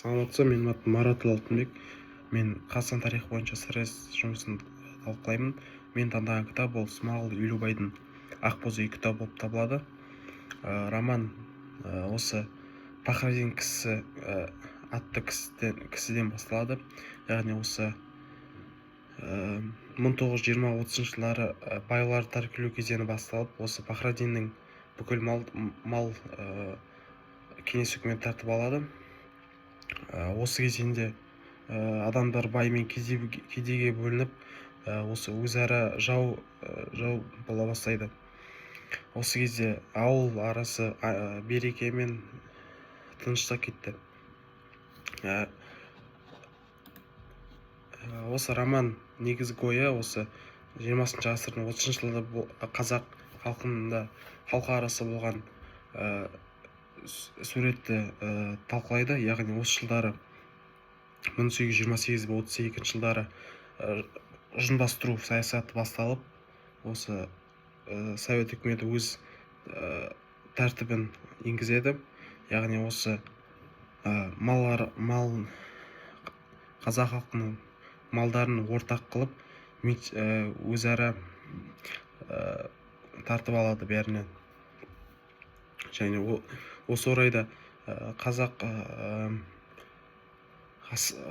Саламатсыздар, менің атым Маратұлы Алтынбек. Мен Қазақстан тарихы бойынша сырес жұмысын талқылаймын. Мен таңдаған кітап ол Смағұл Елубайдың Ақбоз үй кітабы болып табылады. Роман осы Пахраддин кісі атты кісіден басталады. Яғни осы 1920-30 жылдары байларды тәркілеу кезеңі басталып, осы Пахраддиннің бүкіл мал кеңес үкіметі тартып алады. Осы кезеңде адамдар бай мен кедейге бөлініп, осы өзара жау бола бастайды. Осы кезде ауыл арасы береке мен тыныштық кетті. Осы роман негізгі ойы осы 20 ғасырдың 30 жылдарда қазақ халқы арасы болған суретті талқылайды. Яғни осы жылдары 1828-32 жылдары ұжымдастыру саясаты басталып, осы совет үкіметі өз тәртібін енгізеді. Яғни осы қазақ халқының малдарын ортақ қылып, өзара тартып алады бәрінен. Және осы орайда қазақ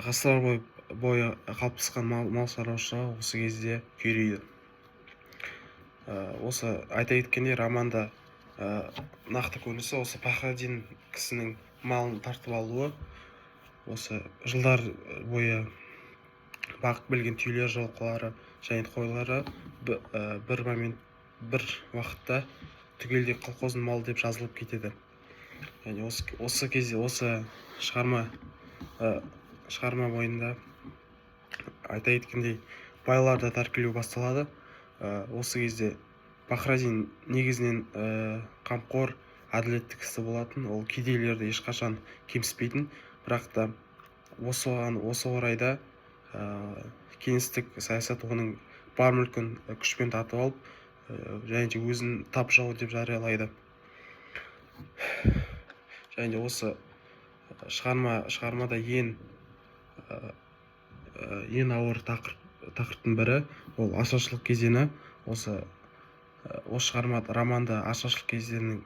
ғасырлар бойы қалыптасқан мал шаруашылығы осы кезде күйрейді. Осы айта кеткенде, романда нақты көрінісі осы Пахраддин кісінің малын тартып алуы, осы жылдар бойы бағып келген түйелер, жылқылары және қойлары бір уақытта түгелдей колхоздың малы деп жазылып кетеді. Яғни осы кезде, осы шығарма бойында айта кеткендей, байларды тәркілеу басталады. Осы кезде Пахраддин негізінен қамқор, әділетті кісі болатын, ол кедейлерді ешқашан кемсітпейтін. Бірақ та осы орайда кеңестік саясат оның бар мүлкін күшпен тартып алып, және өзін тап жау деп жариялайды. Және осы шығармада ең ауыр тақырыптың бірі ол ашаршылық кезеңі. Осы романда ашаршылық кезеңінің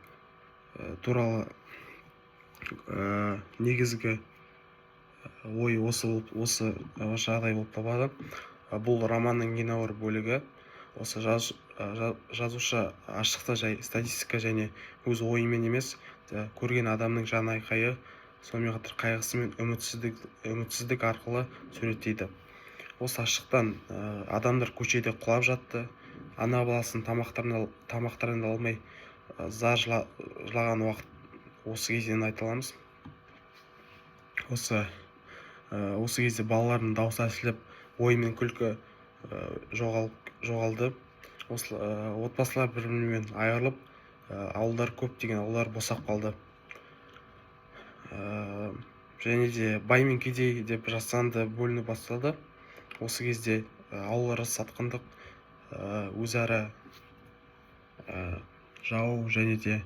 туралы негізгі ой осы жағдай болып табылады. Бұл романның ең ауыр бөлігі. Осы жазушы ашықта статистика және өз ойымен емес, көрген адамның жан айқайы, сонымен қатар қайғысы мен үмітсіздік арқылы суреттейді. Осы ашықтан адамдар көшеде құлап жатты. Ана баласын тамақтарын алмай зар жылаған уақыт осы кезден айта аламыз. Осы кезде балалардың дауысы әсіліп, ой мен күлкі жоғалды. Отбасылар бір-бірінен айырылып, ауылдар көптеген ауылдар босап қалды. Және де бай мен кедей деп жасанды бөліну басталды. Осы кезде ауыл арасы сатқындық, өзара жау және де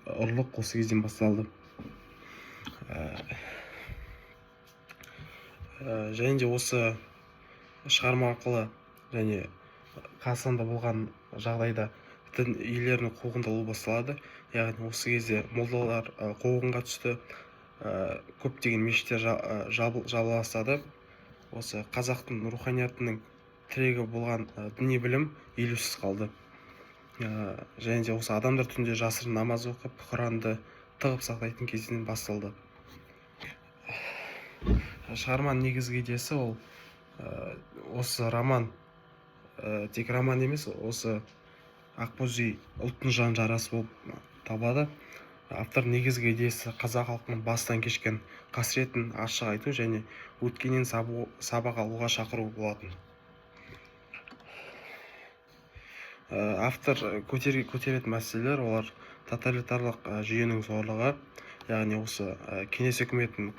ұрлық осы кезден басталды. Және де осы шығарма арқылы және Қазақстанда болған жағдайда дін иелерінің қуғындалуы басталады. Яғни осы кезде молдалар қуғынға түсті, көптеген мешіттер жабыла бастады. Осы қазақтың руханиятының тірегі болған діни білім елеусіз қалды. Және де осы адамдар түнде жасырын намаз оқып, Құранды тығып сақтайтын кезден басталды. Шығарманың негізгі идеясы ол осы роман тек роман емес, осы Ақбоз үй ұлттың жан жарасы болып табылады. Автор негізгі идеясы қазақ халқының бастан кешкен қасіретін ашық айту және өткеннен сабақ алуға шақыру болатын. Автор көтеретін мәселелер олар тоталитарлық жүйенің зорлығы, яғни осы кеңес үкіметінің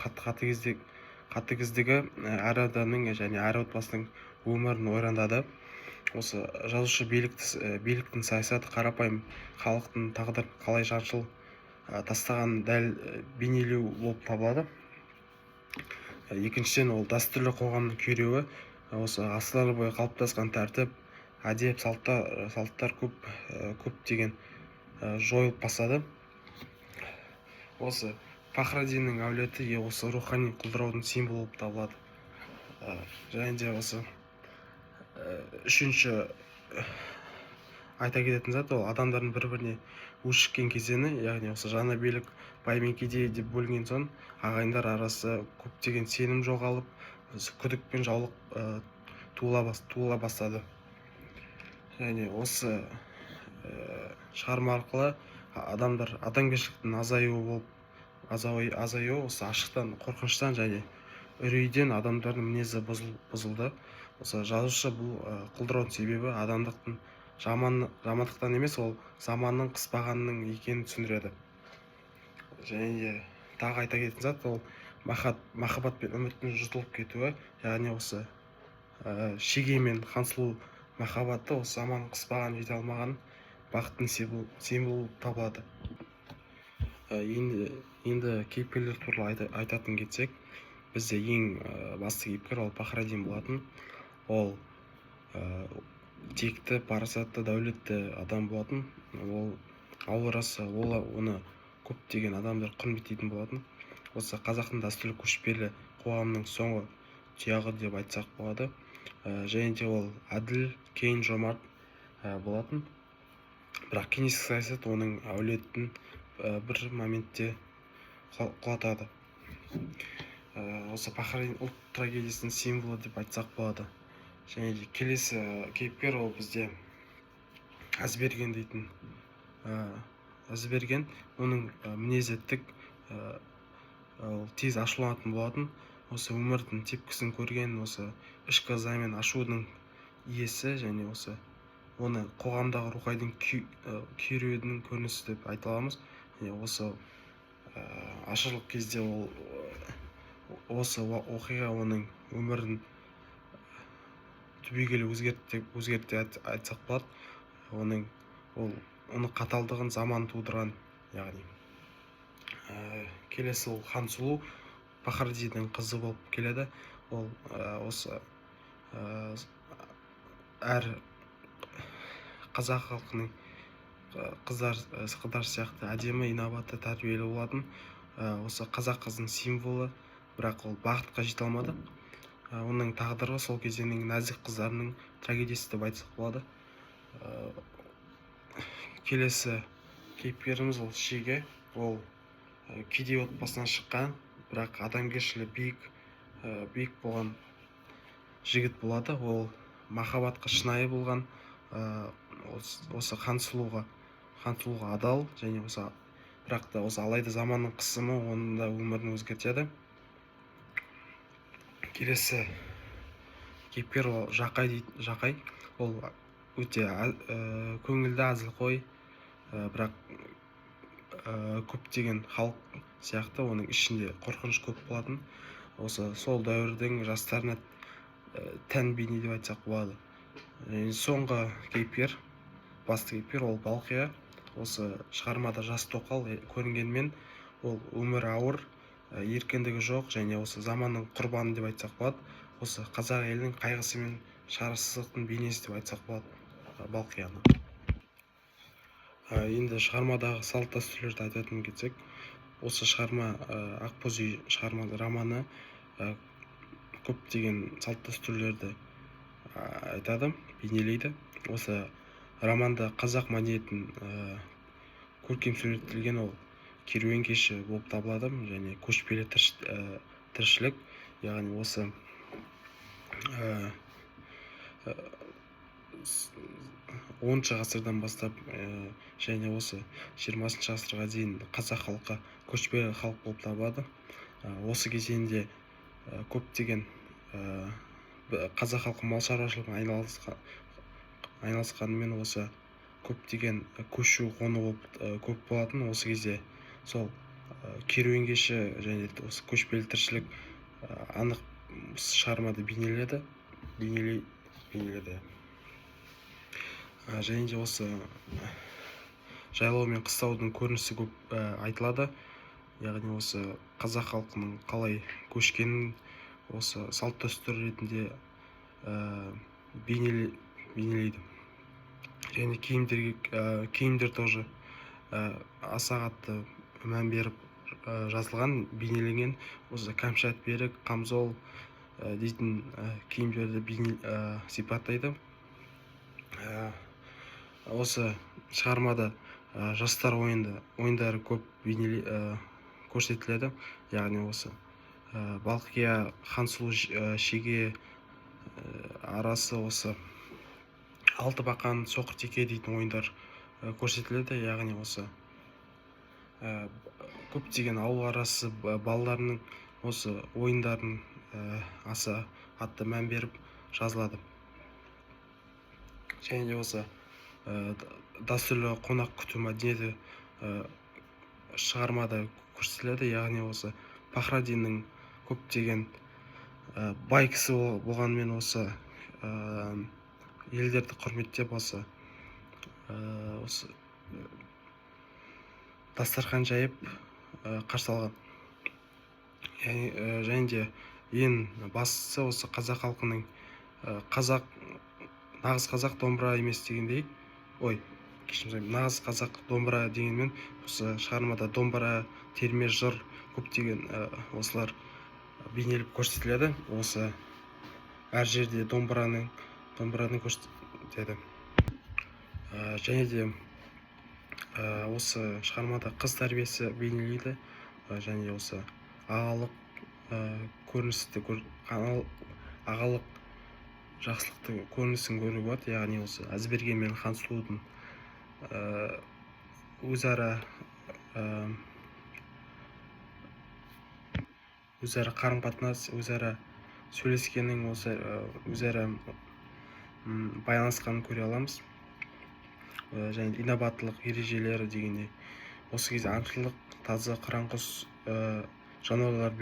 қатыгездігі әр адамның және әр отбасының өмірін ойрандады. Осы жазушы биліктің саясаты қарапайым халықтың тағдырын қалай жаншыл тастаған дәл бейнелеу болып табылады. Екіншіден, ол дәстүрлі қоғамның күйреуі, осы ғасырлар бойы қалыптасқан тәртіп, әдеп, салттар көптеген жойылып бастады. Осы Фахраддиннің әулеті осы рухани құлдыраудың символы болып табылады. Және де осы үшінші айта кететін зат, ол адамдардың бір-біріне өшіккен кезеңі, яғни осы жаңа билік бай мен кедей деп бөлінген соң, ағайындар арасы көптеген сенім жоғалып, күдік пен жаулық туыла бастады. Және осы шығарма арқылы адамдар адамгершіліктің азаюы, осы аштықтан, қорқыныштан және үрейден адамдардың мінезі бұзылды. Осы жазушы бұл құлдыраудың себебі адамдықтың жамандықтан емес, ол заманның қыспағанының екенін түсіндіреді. Және де тағы айта кететін зат, ол махаббат пен үміттің жұтылып кетуі, яғни осы Шеге мен Хансұлу махаббаты осы заманның қыспаған, жете алмаған бақыттың символы табылады. Енді кейіпкерлер туралы айтатын кетсек, бізде ең басты кейіпкер ол Фахраддин болатын. Ол текті, парасатты, дәулетті адам болатын. Ол аурасы, оны көптеген адамдар құрметтейтін болатын. Осы қазақтың дәстүрлі көшпелі қоғамның соңғы тұяғы деп айтсақ болады. Және де ол әділ, кең, жомарт болатын. Бірақ кеңестік саясат оның әулетін бір моментте құлатады. Осы Фахраддин ұлт трагедиясының символы деп айтсақ болады. Және де келесі кейіпкер ол бізде Әзберген дейтін. Әзберген, оның мінезі тік, тез ашуланатын болатын. Осы өмірдің тепкісін көрген, осы ішкі ыза мен ашудың иесі, және осы оны қоғамдағы рухайдың күйреудің көрінісі деп айта аламыз. Осы ашаршылық кезде осы оқиға оның өмірін түбегейлі өзгертті айтсақ болады. Оның қаталдығын заман тудырған, яғни. Келесі ол Хансұлу, Фахраддиннің қызы болып келеді. Ол осы әр қазақ халқының қыздар сияқты әдемі, инабатты, тәрбиелі болатын. Осы қазақ қызының символы, бірақ ол бақытқа жете алмады. Оның тағдыры сол кезеңнің нәзік қыздарының трагедиясы деп айтсақ болады. Келесі кейіпкеріміз ол Шеге. Ол кедей отбасынан шыққан, бірақ адамгершілігі биік болған жігіт болады. Ол махаббатқа шынайы болған, осы Хансұлуға адал, және бірақ та осы алайда заманның қысымы оның да өмірін өзгертеді. Келесі кейіпкер ол Жақай. Ол өте көңілді, әзілқой, бірақ көптеген халық сияқты оның ішінде қорқыныш көп болатын. Осы сол дәуірдің жастарына тән бейне деп айтсақ болады. Соңғы кейіпкер, басты кейіпкер ол Балқия. Осы шығармада жас тоқал көрінгенмен, ол өмір ауыр, еркіндігі жоқ, және осы заманның құрбаны деп айтсақ болады. Осы қазақ елінің қайғысы мен шарасыздықтың бейнесі деп айтсақ болады Балқияны. Енді шығармадағы салт дәстүрлерді айтатын кетсек, осы шығарма Ақбоз үй романы көптеген салт дәстүрлерді айтады, бейнелейді. Осы романда қазақ мәдениетін көркем суреттелген ол керуен кеші болып табылады, және көшпелі тіршілік, яғни осы 10 ғасырдан бастап және осы 20 ғасырға дейін қазақ халқы көшпелі халық болып табылады. Осы кезеңде көптеген қазақ халқы мал шаруашылығымен айналысқанымен, осы көптеген көшу қону көп болатын. Осы кезде сол керуен кеші және осы көшпелі тіршілік анық шығармада бейнеледі. Және де осы жайлау мен қыстаудың көрінісі көп айтылады. яғни осы қазақ халқының қалай көшкенін осы салт дәстүр ретінде бейнелейді. және киімдер тоже аса қатты мән беріп жазылған, бейнеленген. Осы кәмшат, берік, қамзол дейтін киімдерді сипаттайды. Осы шығармада жастар ойындары көп көрсетіледі. Яғни осы Балқия, Хансұлу, Шеге арасы, осы Алтыбақан, Соқыр-теке дейтін ойындар көрсетіледі. Яғни осы көптеген ауыл арасы балаларының осы ойындарын аса қатты мән беріп жазылады. және де осы дәстүрлі қонақ күту мәдениеті шығармада көрсетіледі. яғни осы Пахраддиннің көптеген бай кісі болғанымен осы елдерді құрметтеп осы дастархан жайып қарсы алған. және де ең бастысы осы қазақ халқының нағыз қазақ домбыра емес дегендей, нағыз қазақ домбыра дегенмен осы шығармада домбыра, терме, жыр, көптеген осылар бейнелеп көрсетіледі. Осы әр жерде домбыраны көрсетеді. және де осы шығармада қыз тәрбиесі бейнелейді. және осы ағалық көріністі ағалық жақсылықты көрінісін көруге болады. яғни осы Әзберген мен Хансұлудың өзара қарым-қатынас, өзара сөйлескенін, өзара байланысқанын көре аламыз. және инабаттылық ережелері дегенде осы кезде аңшылық, тазы, қыран-құс жануарлар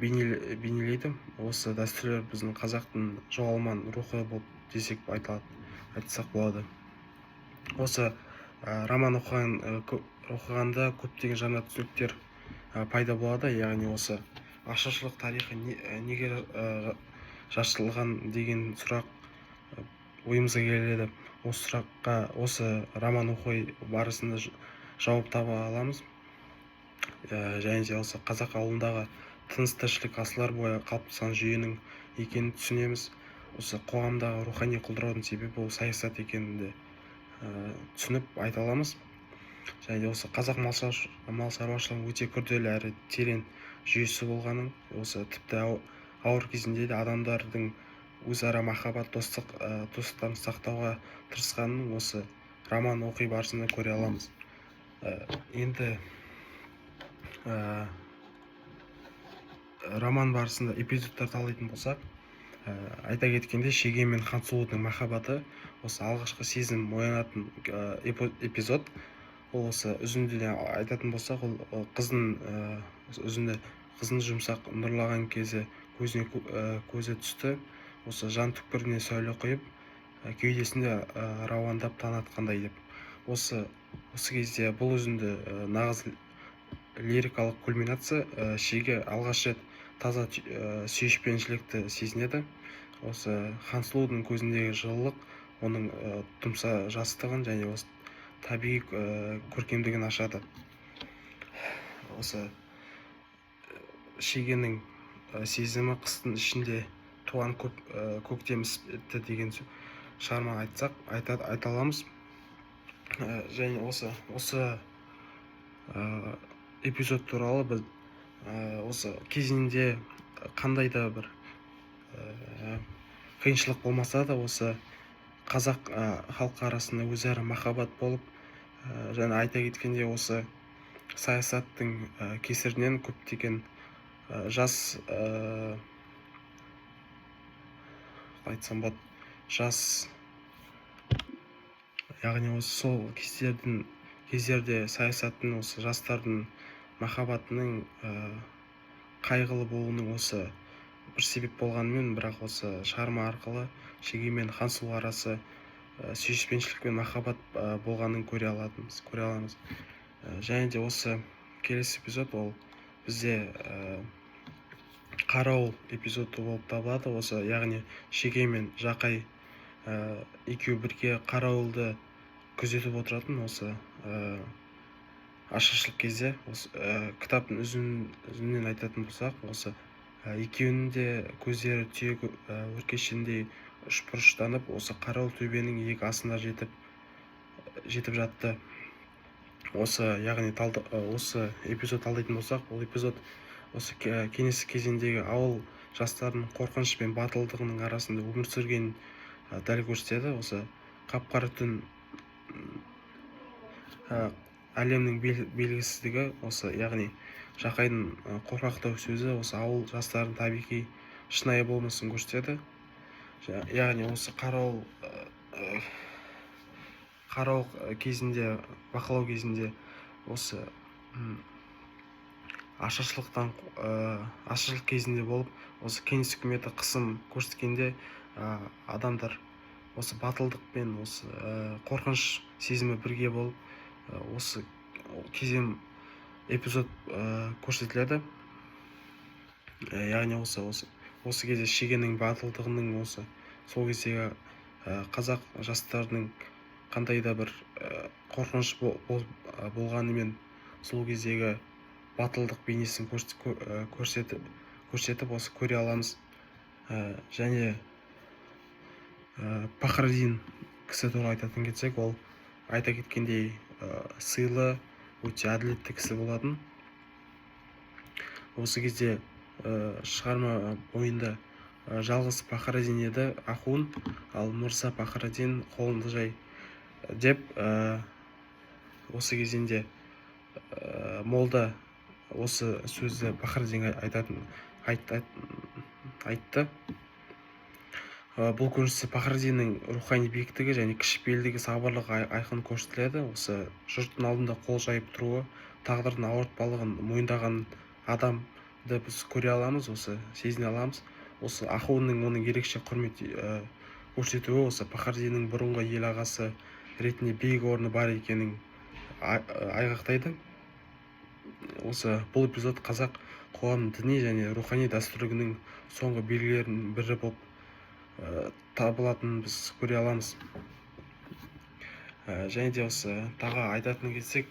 бейнелейді. Осы дәстүрлер біздің қазақтың жоғалмаған рухы болып айтсақ болады. Осы роман оқығанда көптеген жаңа түсініктер пайда болады. яғни осы ашаршылық тарихы неге жасырылған деген сұрақ ойымызға келеді. Осы сұраққа осы роман оқу барысында жауап таба аламыз. және де осы қазақ ауылындағы тыныс-тіршілік ғасырлар бойы қалыптасқан жүйенің екенін түсінеміз. Осы қоғамдағы рухани құлдыраудың себебі ол саясат екенін түсініп айта аламыз. және де осы қазақ мал шаруашылығының өте күрделі әрі терең жүйесі болғанын, осы тіпті ауыр кезінде де адамдардың өзара махаббат, достықтарын сақтауға тырысқанын осы роман оқи барысында көре аламыз. енді роман барысында эпизодтар талдайтын болсақ, айта кеткенде Шеге мен Хансұлудың махаббаты, осы алғашқы сезім оянатын эпизод. Ол осы үзіндіден айтатын болсақ, ол қыздың жұмсақ нұрлаған кезі көзіне көзі түсті. Осы жан түкпіріне сәуле құйып, кеудесінде рауандап таң атқандай деп. Осы кезде бұл үзінді нағыз лирикалық кульминация. Шеге алғаш рет таза сүйіспеншілікті сезінеді. Осы Хансұлудың көзіндегі жылылық оның тұмса жастығын және осы табиғи көркемдігін ашады. Осы Шегенің сезімі қыстың ішінде туған көктем іспетті деген шығарманы айта аламыз. және осы эпизод туралы біз осы кезінде қандай да бір қиыншылық болмаса да осы қазақ халқы арасында өзара махаббат болып, және айта кеткенде осы саясаттың кесірінен көптеген жас яғни осы сол кездерде саясаттың, осы жастардың махаббатының қайғылы болуының осы бір себеп болғанымен, бірақ осы шығарма арқылы Шеге мен Хансұлу арасы сүйіспеншілік пен махаббат болғанын көре аламыз. және де осы келесі эпизод ол бізде қарауыл эпизоды болып табылады. Осы яғни Шеге мен Жақай екеуі бірге қарауылды күзетіп отыратын осы ашаршылық кезде. Осы кітаптың үзінен айтатын болсақ, осы екеуінің де көздері түйе өркешіндей үшбұрыштанып, осы қарауыл төбенің екі асына жетіп жатты. Осы яғни осы эпизод талдайтын болсақ, ол эпизод осы кеңестік кезеңдегі ауыл жастарының қорқыныш пен батылдығының арасында өмір сүргенін дәл көрсетеді. Осы қап-қара түн әлемнің белгісіздігі, осы яғни Жақайдың қорқақтау сөзі осы ауыл жастарының табиғи шынайы болмысын көрсетеді. Яғни осы қарау кезінде, бақылау кезінде осы ашаршылық кезінде болып, осы кеңес үкіметі қысым көрсеткенде адамдар осы батылдық пен осы қорқыныш сезімі бірге болып, осы кезең эпизод көрсетіледі. Яғни осы кезде Шегенің батылдығының, осы сол кездегі қазақ жастарының қандай да бір қорқыныш болғанымен сол кездегі батылдық бейнесін көрсетіп осы көре аламыз. Және Пахраддин кісі туралы айтатын кетсек, ол айта кеткендей сыйлы, өте әділетті кісі болатын. Осы кезде шығарма бойында жалғыз Пахраддин еді, ақуын, ал Мырза Пахраддин қолыңды жай деп осы кезеңде молда осы сөзді Пахраддинге айтты. Бұл көріністе Пахраддиннің рухани биіктігі және кішіпейілдігі, сабырлығы айқын көрсетіледі. Осы жұрттың алдында қол жайып тұруы, тағдырдың ауыртпалығын мойындаған адамды біз көре аламыз, осы сезіне аламыз. Осы ақуынның оның ерекше құрмет көрсетуі осы Пахраддиннің бұрынғы ел ағасы ретінде биік орны бар екенін айғақтайды. Осы бұл эпизод қазақ қоғамының діни және рухани дәстүрлігінің соңғы белгілерінің бірі болып табылатынын біз көре аламыз. Және де осы тағы айтатын кетсек,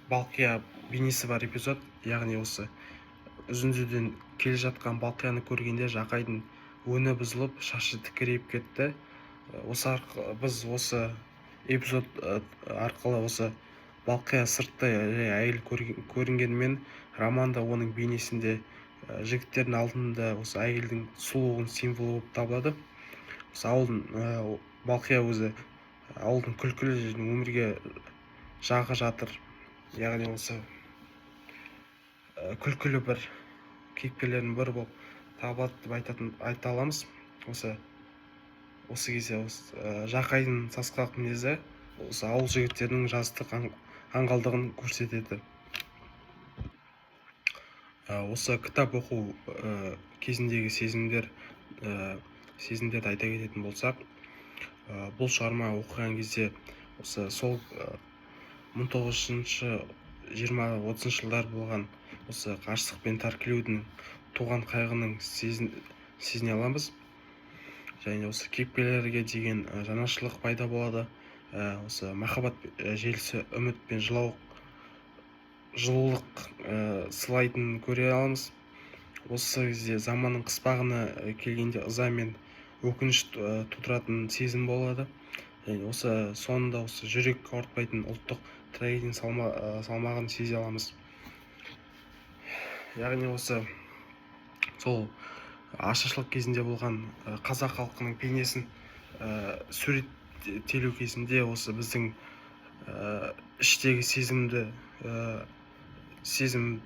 Балқия бейнесі бар эпизод, яғни осы үзіндіден келе жатқан Балқияны көргенде Жақайдың өңі бұзылып, шашы тікірейіп кетті. Біз осы эпизод арқылы осы Балқия сырттай әйел көрінгенімен, романда оның бейнесінде жігіттердің алдында осы әйелдің сұлулығының символы болып табылады. Осы Балқия өзі ауылдың күлкілі және өмірге жағы жатыр, яғни осы күлкілі бір кейіпкерлердің бірі болып табылады деп айта аламыз. Осы кезде Жақайдың сасқалық мінезі осы ауыл жігіттерінің жастық аңғалдығын көрсетеді. Осы кітап оқу кезіндегі сезімдерді айта кететін болсақ, бұл шығарма оқыған кезде осы сол 1920-30 жылдар болған осы ғашықтық пен тәркілеудің туған қайғының сезіне аламыз. Және осы кейіпкерлерге деген жанашырлық пайда болады. Осы махаббат желісі үміт пен жылулық сылайтынын көре аламыз. Осы кезде заманның қыспағына келгенде ыза мен өкініш тудыратын сезім болады. Және осы соңында осы жүрек ауыртпайтын ұлттық трагедияның салмағын сезе аламыз. Яғни осы сол ашаршылық кезінде болған қазақ халқының бейнесін суреттелу кезінде осы біздің іштегі сезім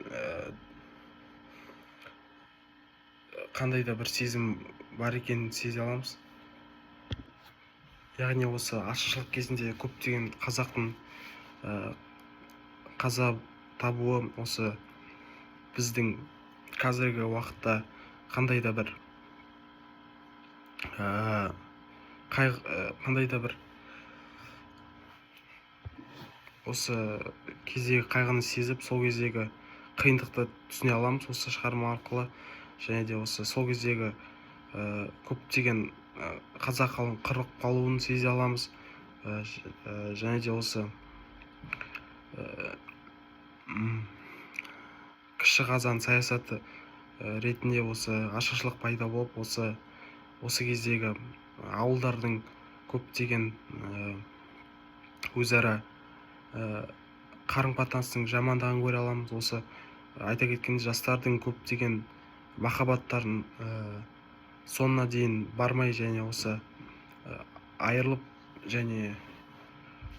қандай да бір сезім бар екенін сезе аламыз. Яғни осы ашаршылық кезінде көптеген қазақтың қаза табуы осы біздің қазіргі уақытта қандай да бір осы кездегі қайғыны сезіп, сол кездегі қиындықты түсіне аламыз осы шығарма арқылы. Және де осы сол кездегі көптеген қазақ халқының қырылып қалуын сезе аламыз. Және де осы кіші қазан саясаты ретінде осы ашаршылық пайда болып, осы кездегі ауылдардың көптеген өзара қарым-қатынастың жамандығын көре аламыз. Осы айта кеткенде жастардың көптеген махаббаттарын соңына дейін бармай және осы айырылып және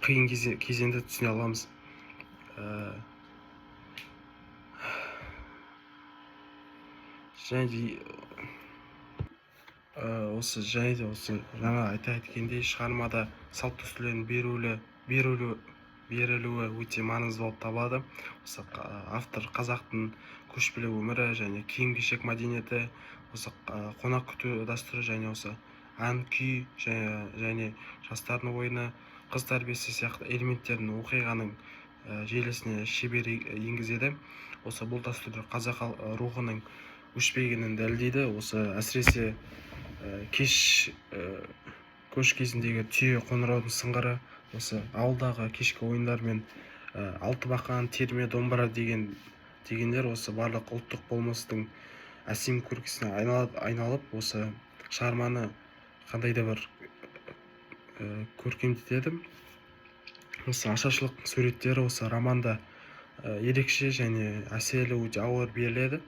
қиын кезеңді түсіне аламыз. Және де осы жаңа айта кеткендей шығармада салт дәстүрлердің берілуі өте маңызды болып табылады. Осы автор қазақтың көшпелі өмірі және киім-кешек мәдениеті, осы қонақ күту дәстүрі және осы ән күй және жастардың ойыны, қыз тәрбиесі сияқты элементтерін оқиғаның желісіне шебер енгізеді. Осы бұл дәстүрлер қазақ рухының өшпегенін дәлелдейді. Осы әсіресе көш кезіндегі түйе қоңыраудың сыңғыры, осы ауылдағы кешкі ойындар мен алтыбақан, терме, домбыра дегендер осы барлық ұлттық болмыстың әсем көркісіне айналып, осы шығарманы қандай да бір көркемдетеді. Осы ашаршылық суреттері осы романда ерекше және әсерлі, өте ауыр беріледі.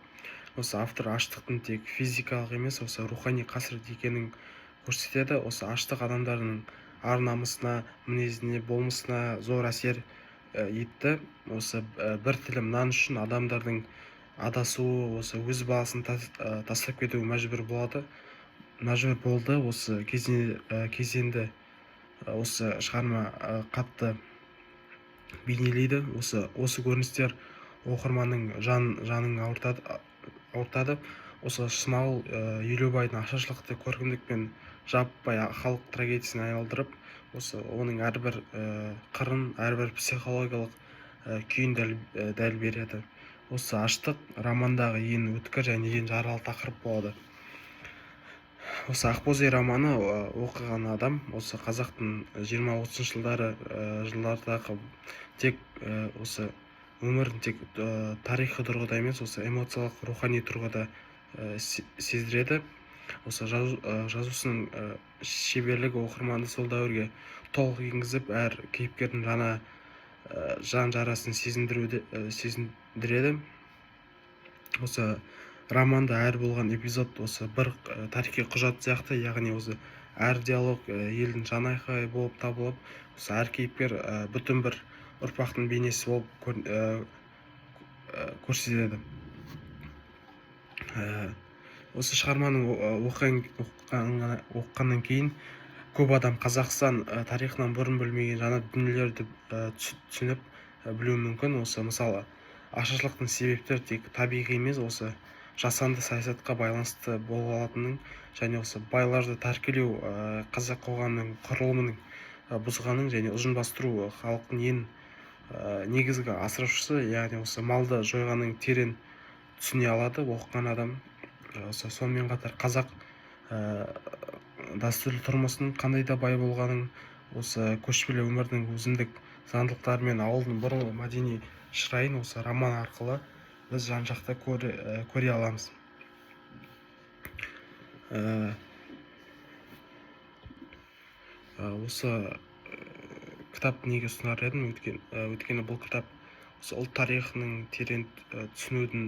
Осы автор аштықтың тек физикалық емес, осы рухани қасірет екенін көрсетеді. Осы аштық адамдардың ар-намысына, мінезіне, болмысына зор әсер етті. Осы бір тілім нан үшін адамдардың адасуы, осы өз баласын тастап кетуге мәжбүр болды. Осы кезеңді осы шығарма қатты бейнелейді. Осы көріністер оқырманның жанын ауыртады. Осы Смағұл Елеубайдың ашаршылықты көркемдікпен жаппай халық трагедиясына айналдырып, осы оның әрбір қырын, әрбір психологиялық күйін дәл береді. Осы аштық романдағы ең өткір және ең жаралы тақырып болады. Осы Ақбозай романы оқыған адам осы қазақтың 20-30 жылдардағы тек осы өмірін тек тарихи тұрғыда емес, осы эмоциялық, рухани тұрғыда сездіреді. Осы жазушының шеберлігі оқырманды сол дәуірге толық енгізіп, әр кейіпкердің жан жарасын сезіндіреді. Осы романда әр болған эпизод осы бір тарихи құжат сияқты, яғни осы әр диалог елдің жан айқайы болып табылып, осы әр кейіпкер бүтін бір ұрпақтың бейнесі болып көрсетеді. Осы шығарманың оқығаннан кейін көп адам Қазақстан тарихынан бұрын білмеген жаңа дүниелерді түсініп білуі мүмкін. Осы мысалы ашаршылықтың себептері тек табиғи емес, осы жасанды саясатқа байланысты бола алатынын және осы байларды тәркілеу қазақ қоғамының құрылымының бұзғанын және ұжымдастыру халықтың ең негізгі асыраушысы, яғни осы малды жойғанын терең түсіне алады оқыған адам. Сонымен қатар қазақ дәстүрлі тұрмысының қандай да бай болғанын, осы көшпелі өмірдің өзіндік заңдылықтары мен ауылдың бұрынғы мәдени шырайын осы роман арқылы біз жан-жақты көре аламыз. Осы кітап неге ұсынар едім? Өйткені бұл кітап осы ұлт тарихының терең түсінудің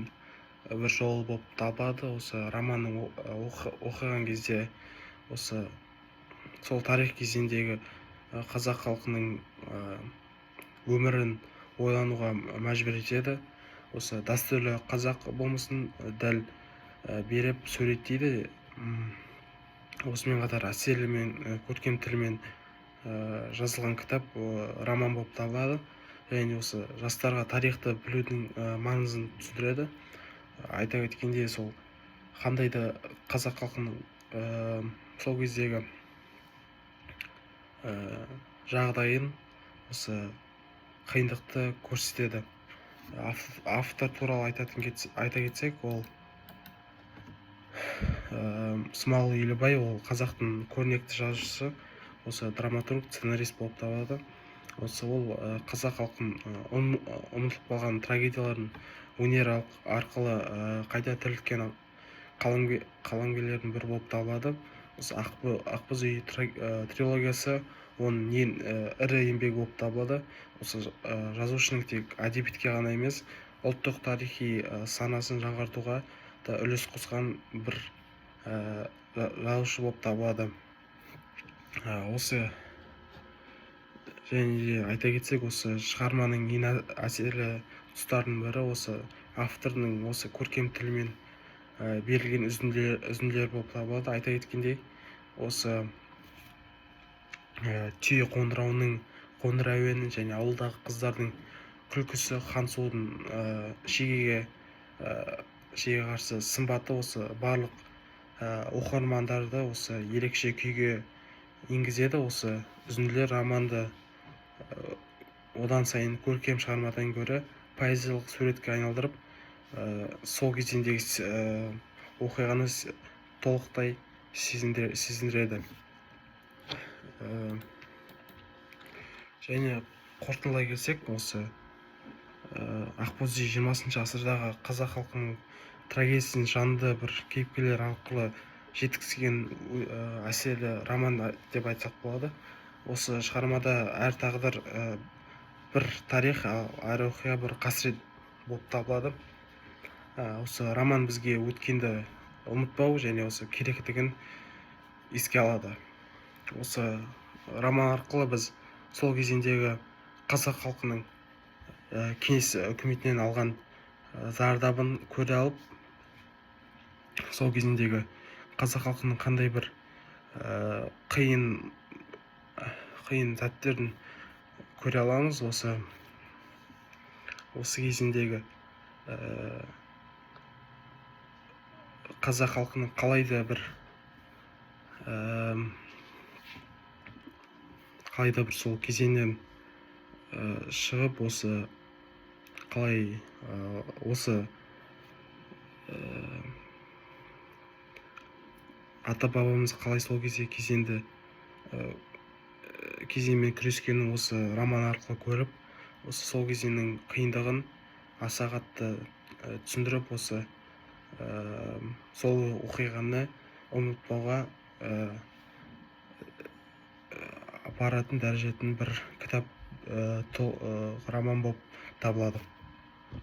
бір жолы болып табылады. Осы романның оқыған кезде осы сол тарих кезіндегі қазақ халқының өмірін ойлануға мәжбүр етеді. Осы дәстүрлі қазақ болмысын дәл беріп суреттейді. Осымен қатар әсерлі мен көркем тілмен жазылған кітап роман болып табылады. Және осы жастарға тарихты білудің маңызын түсіндіреді. Айта кеткенде сол қандай да қазақ халқының сол кездегі жағдайын, осы қиындықты көрсетеді. Автор туралы айта кетсек, ол Смағұл Елубай, ол қазақтың көрнекті жазушысы, осы драматург, сценарист болып табылады. Ол қазақ халқын ұмытылып қалған трагедияларын өнер арқылы қайта тірілткен қаламгерлердің бірі болып табылады. Осы ақбоз үй трилогиясы оның ең ірі еңбегі болып табылады. Осы жазушының тек әдебиетке ғана емес, ұлттық тарихи санасын жаңғыртуға да үлес қосқан бір жазушы болып табылады. Осы және де айта кетсек, осы шығарманың ең әсерлі тұстарының бірі осы автордың осы көркем тілмен берілген үзінділер болып табылады. Айта кеткендей, осы түйе қоңыр әуені және ауылдағы қыздардың күлкісі, Хансұлудың шегеге қарсы сымбаты осы барлық оқырмандарды осы ерекше күйге енгізеді. Осы үзінділер романды одан сайын көркем шығармадан гөрі поэзиялық суретке айналдырып, сол кезеңдегі оқиғаны толықтай сезіндіреді. Және қорытындылай келсек, осы ақбоз үй 20 ғасырдағы қазақ халқының трагедиясын жанды бір кейіпкерлер арқылы жеткізген әсерлі роман деп айтсақ болады. Осы шығармада әр тағдыр бір тарих, әр оқиға бір қасірет болып табылады. Осы роман бізге өткенді ұмытпау және осы керектігін еске алады. Осы роман арқылы біз сол кезеңдегі қазақ халқының кеңес үкіметінен алған зардабын көре алып, сол кезеңдегі қазақ халқының қандай бір қиын сәттерін көре аламыз. Осы кезеңдегі қазақ халқының қалай да бір сол кезеңнен шығып, қалай ата бабамыз қалай сол кезеңмен күрескенін осы роман арқылы көріп, сол кезеңнің қиындығын аса қатты түсіндіріп, сол оқиғаны ұмытпауға апаратын дәрежетін бір кітап, роман болып табылады.